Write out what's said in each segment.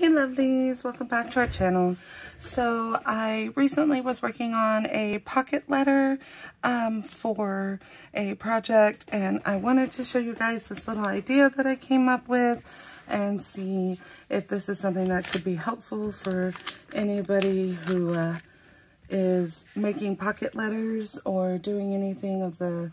Hey lovelies, welcome back to our channel. So I recently was working on a pocket letter for a project, and I wanted to show you guys this little idea that I came up with and see if this is something that could be helpful for anybody who is making pocket letters or doing anything of the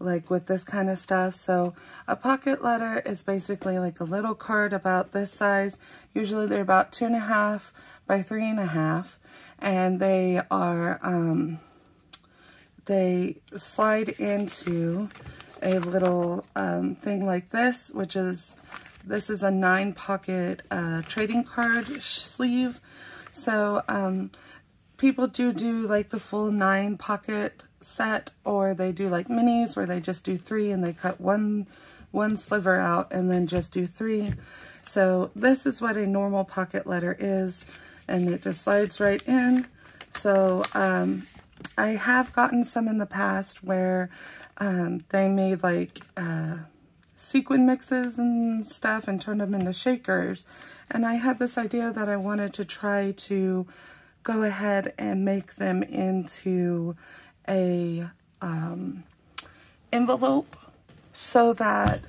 like with this kind of stuff. So a pocket letter is basically like a little card about this size. Usually they're about 2.5 by 3.5, and they are they slide into a little thing like this, which is a 9-pocket trading card sleeve. So people do like the full 9-pocket set, or they do like minis where they just do 3 and they cut one sliver out and then just do 3. So this is what a normal pocket letter is, and it just slides right in. So I have gotten some in the past where they made like sequin mixes and stuff and turned them into shakers, and I had this idea that I wanted to try to go ahead and make them into a envelope so that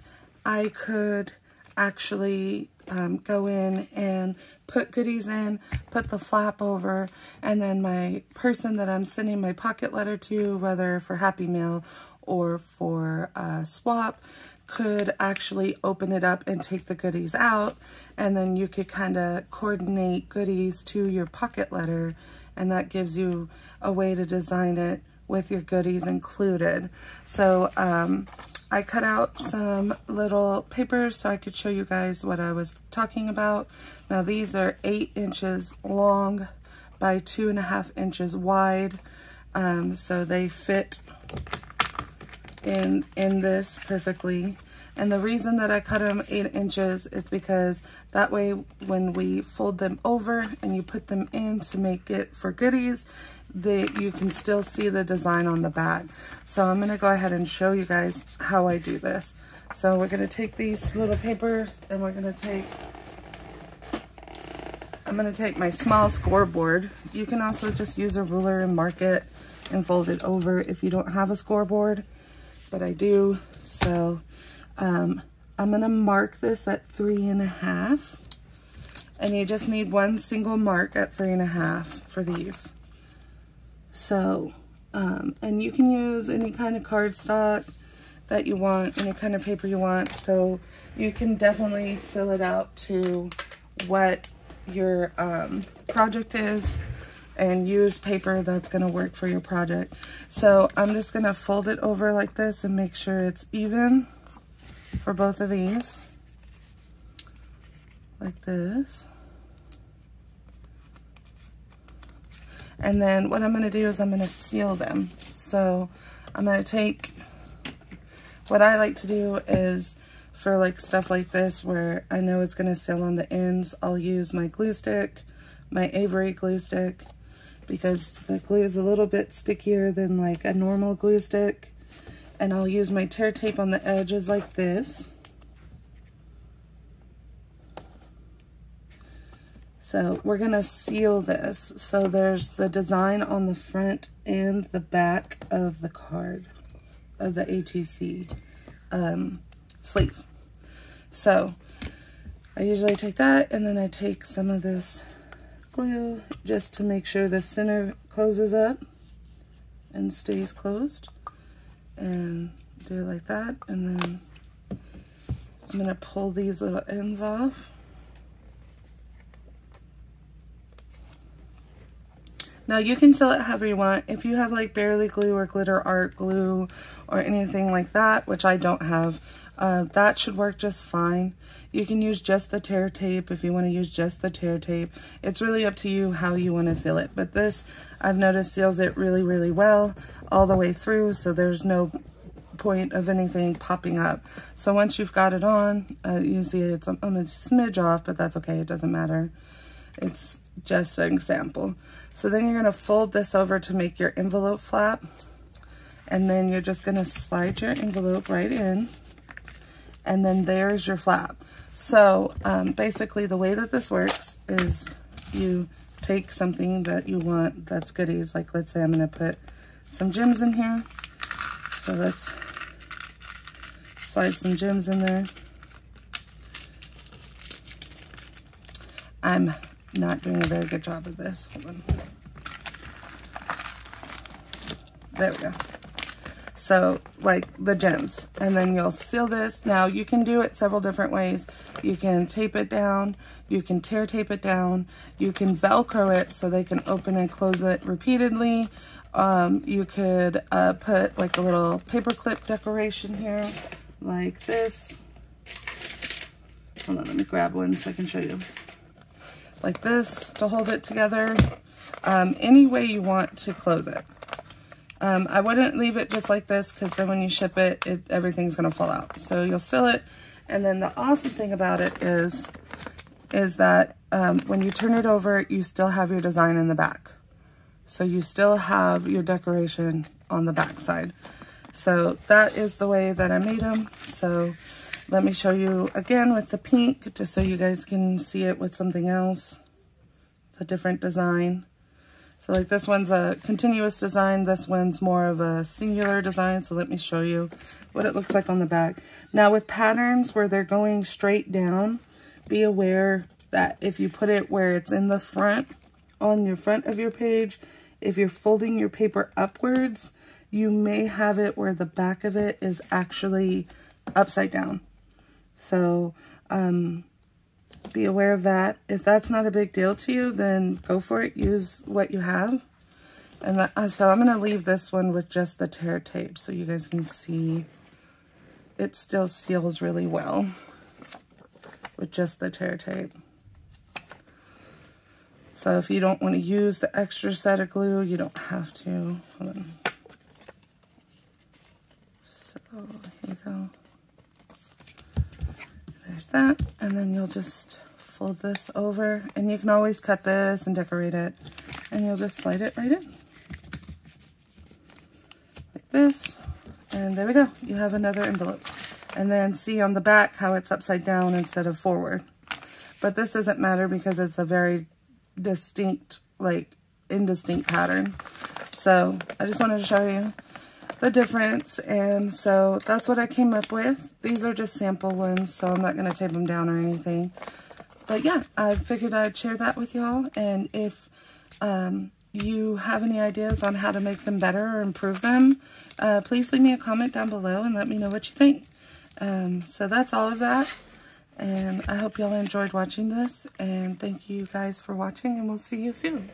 I could actually go in and put goodies in, put the flap over, and then my person that I'm sending my pocket letter to, whether for Happy Mail or for swap, could actually open it up and take the goodies out, and then you could kind of coordinate goodies to your pocket letter, and that gives you a way to design it with your goodies included. So I cut out some little papers so I could show you guys what I was talking about. Now these are 8 inches long by 2.5 inches wide, so they fit in this perfectly. And the reason that I cut them 8 inches is because that way when we fold them over and you put them in to make it for goodies, you can still see the design on the bag. So I'm going to go ahead and show you guys how I do this. So we're going to take these little papers, and I'm going to take my small scoreboard. You can also just use a ruler and mark it and fold it over if you don't have a scoreboard, but I do. So I'm going to mark this at 3.5, and you just need one single mark at 3.5 for these. So, and you can use any kind of cardstock that you want, any kind of paper you want, so you can definitely fill it out to what your project is and use paper that's going to work for your project. So I'm just going to fold it over like this and make sure it's even for both of these, like this. And then what I'm going to do is I'm going to seal them. So I'm going to take, what I like to do is for like stuff like this where I know it's going to seal on the ends, I'll use my glue stick, my Avery glue stick, because the glue is a little bit stickier than like a normal glue stick. And I'll use my tear tape on the edges like this. So we're going to seal this. So there's the design on the front and the back of the card, of the ATC sleeve. So I usually take that, and then I take some of this glue just to make sure the center closes up and stays closed. And do it like that, and then I'm going to pull these little ends off. Now you can seal it however you want. If you have like Bearly Glue or Glitter Art glue or anything like that, which I don't have, that should work just fine. You can use just the tear tape if you want to use just the tear tape. It's really up to you how you want to seal it. But this, I've noticed, seals it really, really well all the way through, so there's no point of anything popping up. So once you've got it on, you see it's a smidge off, but that's okay, it doesn't matter. It's just an example. So then you're going to fold this over to make your envelope flap, and then you're just going to slide your envelope right in, and then there's your flap. So basically the way that this works is you take something that you want that's goodies. Like let's say I'm going to put some gems in here. So let's slide some gems in there. I'm not doing a very good job of this. Hold on. There we go. So like the gems, and then you'll seal this. Now you can do it several different ways. You can tape it down, you can tear tape it down, you can Velcro it so they can open and close it repeatedly. You could put like a little paper clip decoration here like this. Hold on, let me grab one so I can show you. Like this to hold it together. Any way you want to close it. I wouldn't leave it just like this because then when you ship it, everything's going to fall out. So you'll seal it. And then the awesome thing about it is that when you turn it over, you still have your design in the back. So you still have your decoration on the back side. So that is the way that I made them. So let me show you again with the pink, just so you guys can see it with something else. It's a different design. So like this one's a continuous design, this one's more of a singular design, so let me show you what it looks like on the back. Now with patterns where they're going straight down, be aware that if you put it where it's in the front, on your front of your page, if you're folding your paper upwards, you may have it where the back of it is actually upside down. So be aware of that. If that's not a big deal to you, then go for it. Use what you have. And so I'm going to leave this one with just the tear tape so you guys can see it still seals really well with just the tear tape. So if you don't want to use the extra set of glue, you don't have to. Hold on. So here you go. There's that, and then you'll just fold this over, and you can always cut this and decorate it, and you'll just slide it right in like this, and there we go. You have another envelope. And then see on the back how it's upside down instead of forward. But this doesn't matter because it's a very distinct, like indistinct pattern. So I just wanted to show you the difference, and so that's what I came up with. These are just sample ones, so I'm not going to tape them down or anything. But yeah, I figured I'd share that with y'all, and if you have any ideas on how to make them better or improve them, please leave me a comment down below and let me know what you think. So that's all of that, and I hope y'all enjoyed watching this, and thank you guys for watching, and we'll see you soon.